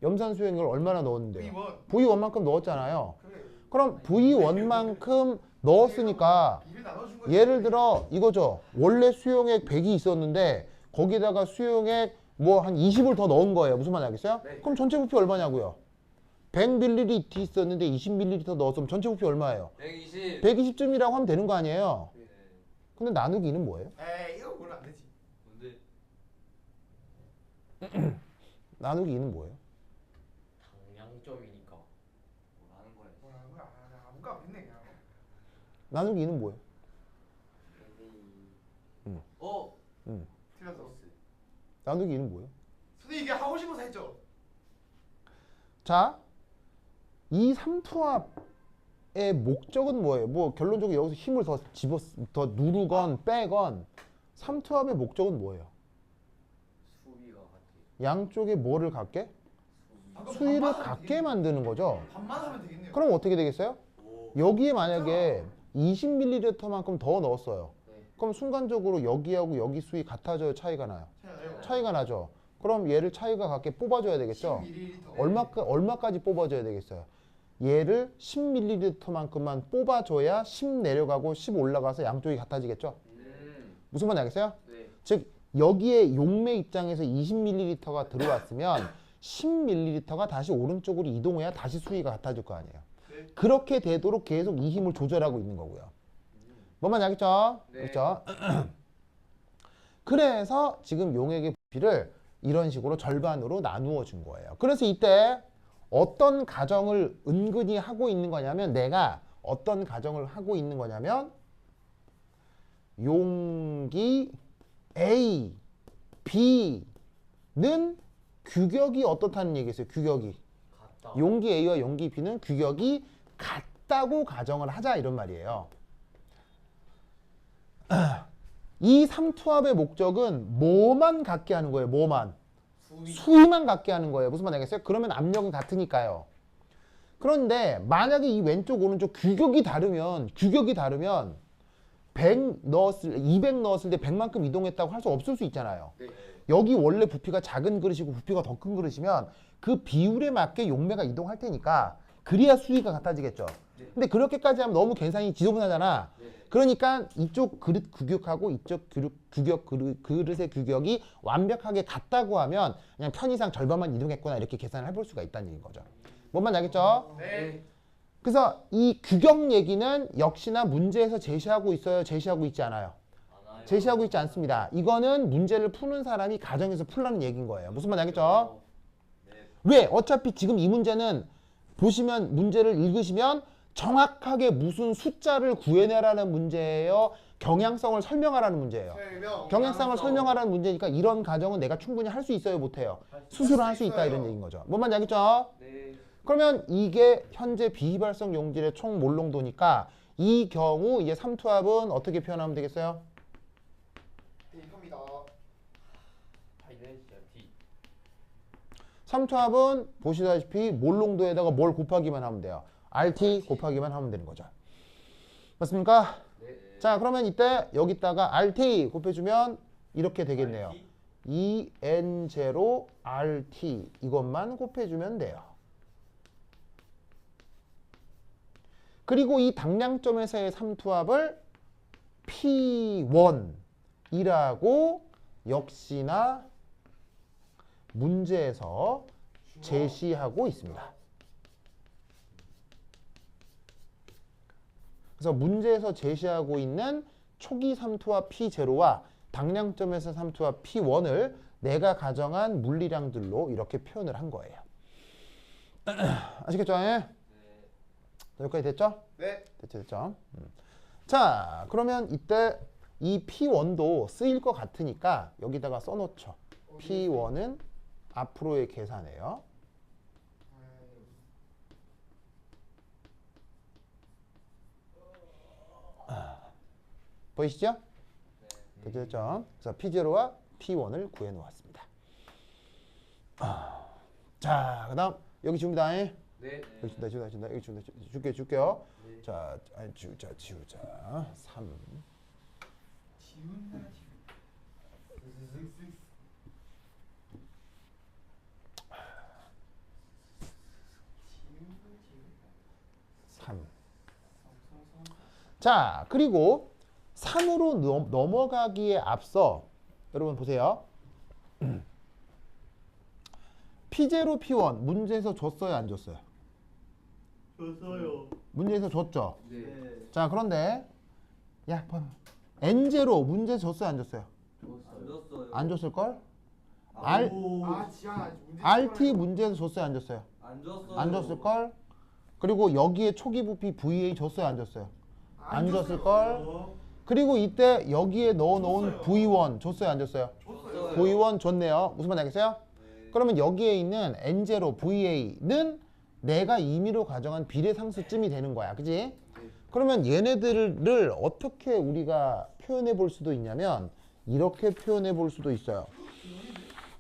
염산 수용액을 얼마나 넣었는데요? V1 V1만큼 넣었잖아요. 그래. 그럼 V1만큼 넣었으니까 비를 나눠준 거지. 예를 들어 이거죠. 원래 수용액 100이 있었는데 거기다가 수용액 뭐 한 20을 더 넣은 거예요. 무슨 말인지 알겠어요? 네. 그럼 전체 부피 얼마냐고요? 100ml 있었는데 20ml 넣었으면 전체 부피 얼마예요? 120. 120쯤이라고 하면 되는 거 아니에요? 네. 근데 나누기는 뭐예요? 에이 이거 보면 안 되지. 뭔데? 나누기는 뭐예요? 당량점이니까. 뭐라는 거야? 뭐라는 거야? 아무가 없네 그냥. 나누기는 뭐예요? 어? 틀렸어. 나누기는 뭐예요? 선생님 이게 하고 싶어서 했죠. 자, 이 삼투압의 목적은 뭐예요? 뭐 결론적으로 여기서 힘을 더 누르건 빼건 삼투압의 목적은 뭐예요? 수비가 같아. 양쪽에 뭐를 갖게? 아까 수위를 반만 하면 갖게 되겠네. 만드는 거죠. 반만 하면 되겠네요. 그럼 어떻게 되겠어요? 여기에 만약에 20ml만큼 더 넣었어요. 네. 그럼 순간적으로 여기하고 여기 수위 같아져요? 차이가 나요? 차이나요? 차이가 나죠. 그럼 얘를 차이가 같게 뽑아줘야 되겠죠. 10ml. 얼마까지 뽑아줘야 되겠어요? 얘를 10ml만큼만 뽑아줘야 10 내려가고 10 올라가서 양쪽이 같아지겠죠. 무슨 말인지 알겠어요? 네. 즉 여기에 용매 입장에서 20ml가 들어왔으면 10ml가 다시 오른쪽으로 이동해야 다시 수위가 같아질 거 아니에요. 네. 그렇게 되도록 계속 이 힘을 조절하고 있는 거고요. 뭔 말인지 알겠죠? 네. 그렇죠? 그래서 지금 용액의 부피를 이런 식으로 절반으로 나누어 준 거예요. 그래서 이때 어떤 가정을 은근히 하고 있는 거냐면 내가 어떤 가정을 하고 있는 거냐면 용기 A, B는 규격이 어떻다는 얘기였어요. 규격이. 같다. 용기 A와 용기 B는 규격이 같다고 가정을 하자 이런 말이에요. 이 삼투압의 목적은 뭐만 갖게 하는 거예요. 뭐만. 수위만 갖게 하는 거예요. 무슨 말 알겠어요? 그러면 압력은 같으니까요. 그런데 만약에 이 왼쪽 오른쪽 규격이 다르면 100 넣었을 200 넣었을 때 100만큼 이동했다고 할 수 없을 수 있잖아요. 네. 여기 원래 부피가 작은 그릇이고 부피가 더 큰 그릇이면 그 비율에 맞게 용매가 이동할 테니까 그래야 수위가 같아지겠죠. 근데 그렇게까지 하면 너무 계산이 지저분하잖아. 그러니까 이쪽 그릇 규격하고 이쪽 그릇의 규격이 완벽하게 같다고 하면 그냥 편의상 절반만 이동했구나 이렇게 계산을 해볼 수가 있다는 얘기인 거죠. 뭔 말인지 알겠죠? 네. 그래서 이 규격 얘기는 역시나 문제에서 제시하고 있어요? 제시하고 있지 않아요? 많아요. 제시하고 있지 않습니다. 이거는 문제를 푸는 사람이 가정에서 풀라는 얘기인 거예요. 무슨 말인지 알겠죠? 네. 왜? 어차피 지금 이 문제는 보시면 문제를 읽으시면 정확하게 무슨 숫자를 구해내라는 문제예요? 경향성을 설명하라는 문제예요. 경향성을 설명하라는 문제니까 이런 가정은 내가 충분히 할 수 있어요? 못해요? 스스로 할 수 있다 이런 얘기인 거죠. 뭔 말인지 알겠죠? 네. 그러면 이게 현재 비휘발성 용질의 총 몰롱도니까 이 경우 이제 삼투압은 어떻게 표현하면 되겠어요? 대입합니다. 파이네 D. 삼투압은 보시다시피 몰롱도에다가 뭘 곱하기만 하면 돼요. RT 곱하기만 하면 되는 거죠. 맞습니까? 네. 자, 그러면 이때 여기다가 RT 곱해주면 이렇게 되겠네요. EN0 RT 이것만 곱해주면 돼요. 그리고 이 당량점에서의 삼투압을 P1이라고 역시나 문제에서 제시하고 있습니다. 그래서 문제에서 제시하고 있는 초기 삼투압 P0와 당량점에서 삼투압 P1을 내가 가정한 물리량들로 이렇게 표현을 한 거예요. 아시겠죠? 예? 여기까지 됐죠? 네. 됐죠? 자, 그러면 이때 이 P1도 쓰일 것 같으니까 여기다가 써놓죠. P1은 앞으로의 계산이에요. 보이시죠? 됐죠? 그래서 P0와 P1을 구해 놓았습니다. 자, 그 다음 여기 줍니다. 네. 여기 준다. 여기 줄게요. 자, 지우자. 3. 지운다 지운. 3. 자, 그리고 3으로 넘어가기에 앞서 여러분 보세요. P0, P1 문제에서 줬어요, 안 줬어요? 줬어요. 문제에서 줬죠. 네. 자, 그런데 야, N0 문제 줬어요, 안 줬어요? 줬어요. 안 줬을 걸? 아 지아 문제 RT 문제에서 줬어요, 안 줬어요? 안 줬어요. 안 줬을 걸? 그리고 여기에 초기 부피 VA 줬어요, 안 줬어요? 안 줬을 걸? 그리고 이때 여기에 넣어 놓은 V1 줬어요, 안 줬어요? 줬어요. V1 줬네요. 무슨 말인지 알겠어요? 그러면 여기에 있는 N0 VA는 내가 임의로 가정한 비례상수쯤이 되는 거야. 그지? 그러면 얘네들을 어떻게 우리가 표현해 볼 수도 있냐면 이렇게 표현해 볼 수도 있어요.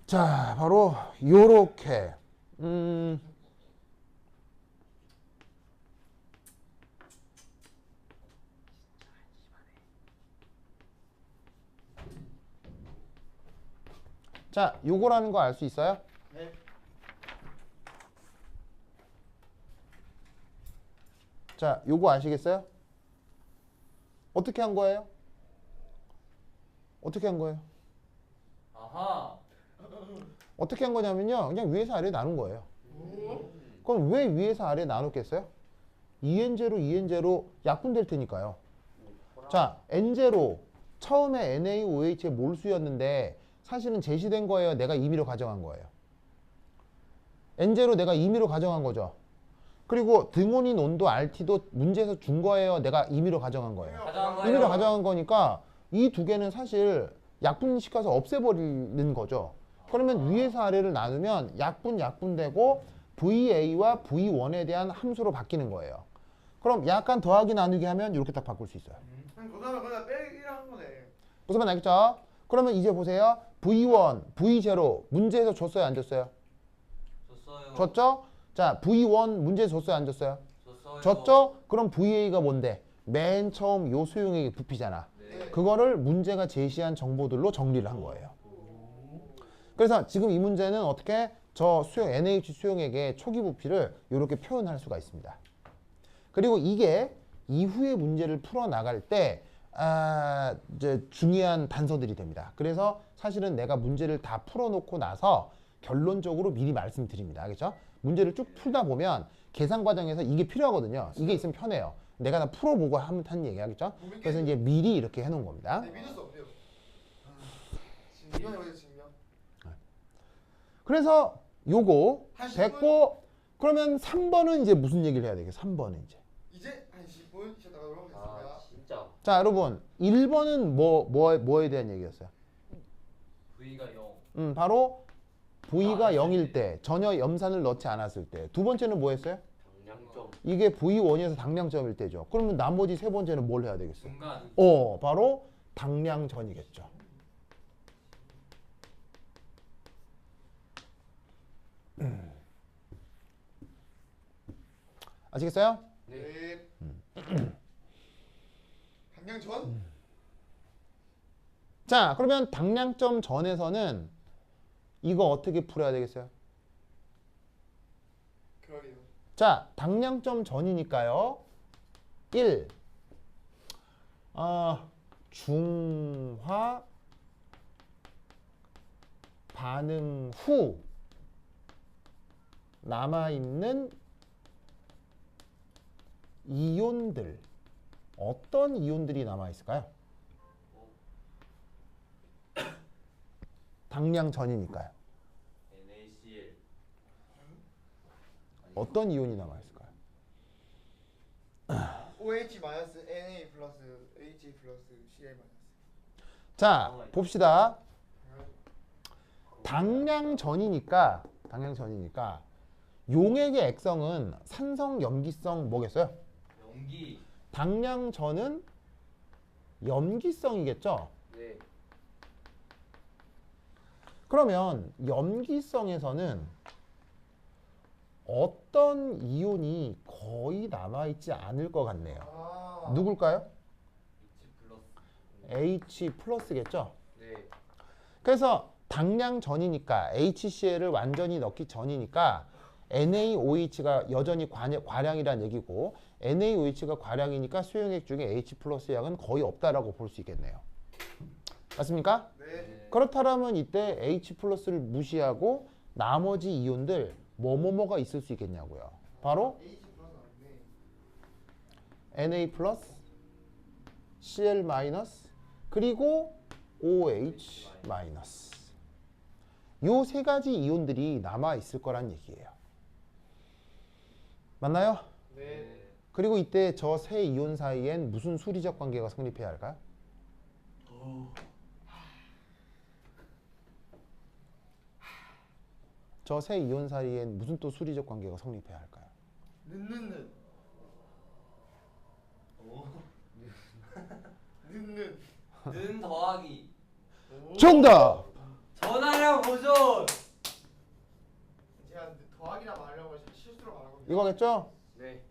자, 바로 요렇게. 자, 요거라는 거 알 수 있어요? 네. 자, 요거 아시겠어요? 어떻게 한 거예요? 어떻게 한 거예요? 아하. 어떻게 한 거냐면요. 그냥 위에서 아래 나눈 거예요. 그럼 왜 위에서 아래 나눴겠어요? 2N0, 2N0 약분될 테니까요. 자, N0 처음에 NaOH의 몰수였는데 사실은 제시된 거예요. 내가 임의로 가정한 거예요. N0 내가 임의로 가정한 거죠. 그리고 등온인 온도 RT도 문제에서 준 거예요. 내가 임의로 가정한 거예요. 가져간 거예요. 임의로 가정한 거니까 이 두 개는 사실 약분식 가서 없애버리는 거죠. 그러면 위에서 아래를 나누면 약분 되고 VA와 V1에 대한 함수로 바뀌는 거예요. 그럼 약간 더하기 나누기 하면 이렇게 딱 바꿀 수 있어요. 그 다음에 그냥 빼기를 한 거네. 무슨 말 알겠죠? 그러면 이제 보세요. V1, V0 문제에서 줬어요, 안 줬어요? 줬어요. 줬죠? 자, V1 문제에서 줬어요, 안 줬어요? 줬어요. 줬죠? 그럼 VA가 뭔데? 맨 처음 요 수용액의 부피잖아. 네. 그거를 문제가 제시한 정보들로 정리를 한 거예요. 그래서 지금 이 문제는 어떻게 저 수용 NH 수용액의 초기 부피를 이렇게 표현할 수가 있습니다. 그리고 이게 이후의 문제를 풀어 나갈 때 이제 중요한 단서들이 됩니다. 그래서 사실은 내가 문제를 다 풀어놓고 나서 결론적으로 미리 말씀드립니다. 알겠죠? 문제를 쭉 풀다 보면 계산 과정에서 이게 필요하거든요. 이게 있으면 편해요. 내가 다 풀어보고 하는 얘기 하겠죠? 그래서 이제 미리 이렇게 해놓은 겁니다. 네, 믿을 수 없네요. 증명 해보세요, 증명. 그래서 요거 한 10분? 됐고 그러면 3번은 이제 무슨 얘기를 해야 되겠어요? 3번은 이제. 한 10분 쉬었다가 돌아오겠습니다. 아 진짜. 자, 여러분 1번은 뭐에 대한 얘기였어요? V가 0. 바로 V가 0일 때 전혀 염산을 넣지 않았을 때. 두 번째는 뭐 했어요? 당량점. 이게 V1에서 당량점일 때죠. 그러면 나머지 세 번째는 뭘 해야 되겠어요? 중간. 바로 당량전이겠죠. 아시겠어요? 네. 당량전? 자, 그러면 당량점 전에서는 이거 어떻게 풀어야 되겠어요? 그러게요. 자, 당량점 전이니까요. 1. 중화 반응 후 남아있는 이온들. 어떤 이온들이 남아있을까요? 당량 전이니까요. NaCl. 어떤 이온이 남아있을까요? OH 마이너스 Na 플러스 H 플러스 Cl 마이너스. 자, 봅시다. 당량 전이니까 용액의 액성은 산성, 염기성 뭐겠어요? 염기. 당량 전은 염기성이겠죠? 네. 그러면 염기성에서는 어떤 이온이 거의 남아있지 않을 것 같네요. 누굴까요? H+. H 플러스겠죠? 네. 그래서 당량 전이니까 HCl을 완전히 넣기 전이니까 NaOH가 여전히 과량이란 얘기고 NaOH가 과량이니까 수용액 중에 H 플러스 양은 거의 없다라고 볼 수 있겠네요. 맞습니까? 네. 그렇다면 이때 H 플러스를 무시하고 나머지 이온들 뭐가 있을 수 있겠냐고요. 바로 H 플러스 나왔네. Na 플러스 Cl 마이너스 그리고 OH 마이너스 요 세 가지 이온들이 남아 있을 거란 얘기예요. 맞나요? 네. 그리고 이때 저 세 이온 사이엔 무슨 수리적 관계가 성립해야 할까요? 저 세 이온 사이엔 무슨 또 수리적 관계가 성립해야 할까요? 는는는. 는는. 는 더하기. 정답! 전화량 보존. 제가 더하기라 말하려고 실수로 말한 겁니다. 이거겠죠? 네.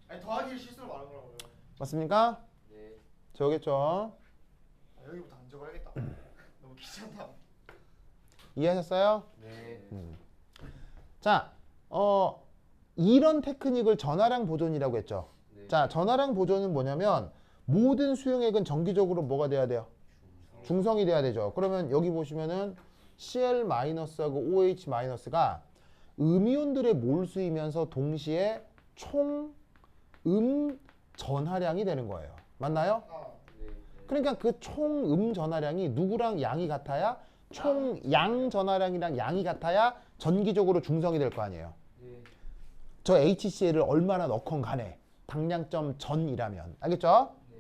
아니 더하기를 실수로 말한 거라고요. 맞습니까? 네. 저겠죠? 여기부터 안 적어야겠다. 너무 귀찮다. 이해하셨어요? 네. 자, 이런 테크닉을 전화량 보존이라고 했죠. 네. 자, 전화량 보존은 뭐냐면 모든 수용액은 정기적으로 뭐가 돼야 돼요? 중성이 돼야 되죠. 그러면 여기 보시면은 Cl-하고 OH-가 음이온들의 몰수이면서 동시에 총 전하량이 되는 거예요. 맞나요? 네. 그러니까 그 총 전하량이 누구랑 양이 같아야 총 양 전하량이랑 양이 같아야 전기적으로 중성이 될 거 아니에요. 네. 저 HCl을 얼마나 넣건 간에 당량점 전이라면 알겠죠? 네.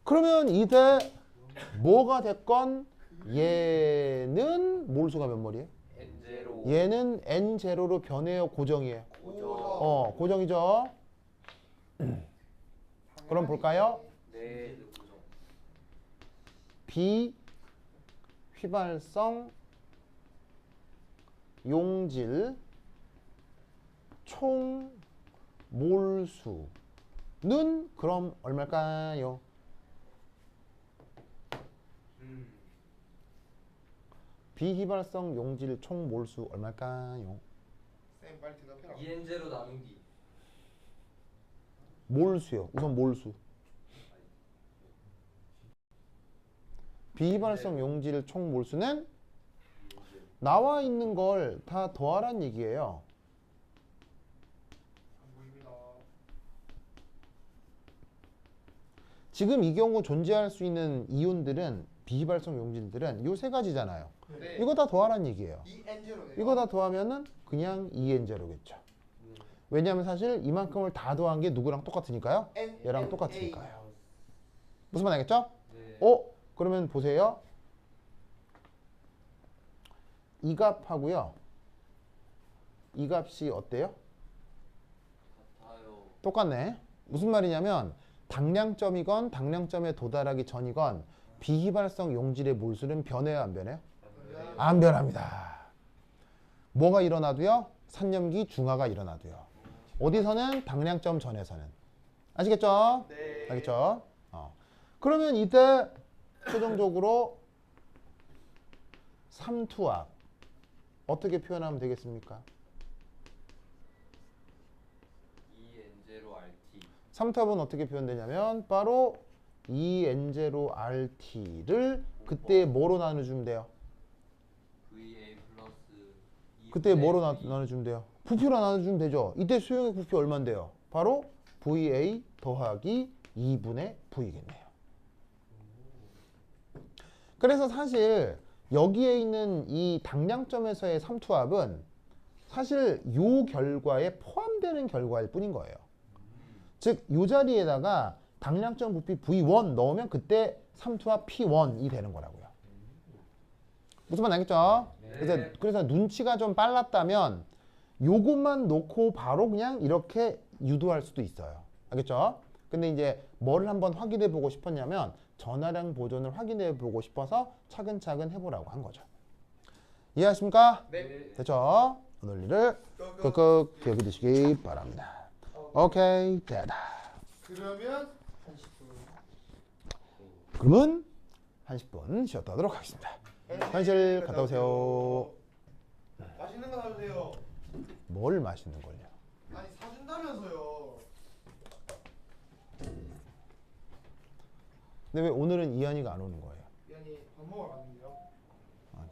그러면 이때 뭐가 됐건 얘는 몰수가 몇 몰이에요? N0 얘는 N0로 변해요, 고정이에요? 고정. 고정이죠. 그럼 볼까요? 네. 비휘발성 용질 총 몰수는 그럼 얼마일까요? 비휘발성 용질 총 몰수 얼마일까요? 쌤 빨리 대답해라. EN0 나누기 몰수요. 우선 몰수. 비휘발성 용질 총 몰수는 나와 있는 걸 다 더하란 얘기예요. 안 보입니다. 지금 이 경우 존재할 수 있는 이온들은 비휘발성 용질들은 요 세 가지잖아요. 네. 이거 다 더하란 얘기예요. 이 N0네요. 이거 다 더하면은 그냥 2N0겠죠. 왜냐하면 사실 이만큼을 다 더한 게 누구랑 똑같으니까요. 얘랑 똑같으니까요. 무슨 말 알겠죠? 네. 그러면 보세요. 이 값하고요. 이 값이 어때요? 같아요. 똑같네. 무슨 말이냐면 당량점이건 당량점에 도달하기 전이건 비휘발성 용질의 몰수는 변해요, 안 변해요? 안 변합니다. 뭐가 일어나도요? 산염기 중화가 일어나도요. 어디서는 당량점 전에서는. 아시겠죠? 네. 알겠죠? 그러면 이때 최종적으로 삼투압 어떻게 표현하면 되겠습니까? EN0RT 삼투압은 어떻게 표현되냐면 바로 2N0RT를 그때 뭐로 나눠주면 돼요? VA 플러스 그때 뭐로 나눠주면 돼요? 부피로 나눠주면 되죠. 이때 수용액 부피 얼마인데요? 바로 VA 더하기 2분의 V겠네요. 그래서 사실 여기에 있는 이 당량점에서의 삼투압은 사실 요 결과에 포함되는 결과일 뿐인 거예요. 즉, 요 자리에다가 당량점 부피 V1 넣으면 그때 삼투압 P1이 되는 거라고요. 무슨 말 알겠죠? 네. 그래서 눈치가 좀 빨랐다면 요것만 놓고 바로 그냥 이렇게 유도할 수도 있어요. 알겠죠? 근데 이제 뭐를 한번 확인해 보고 싶었냐면 전하량 보존을 확인해 보고 싶어서 차근차근 해보라고 한 거죠. 이해하십니까? 네. 됐죠? 오늘 일을 끄끄 기억해 두시기 바랍니다. 오케이, 됐다. 그러면 30분. 그러면 한 10분 쉬었다 하도록 하겠습니다. 현실 갔다 오세요. 맛있는 거 사주세요. 뭘 마시는 걸요? 아니 사준다면서요. 근데 왜 오늘은 이한이가 안 오는 거예요? 미안히 밥 먹으러 갔는데.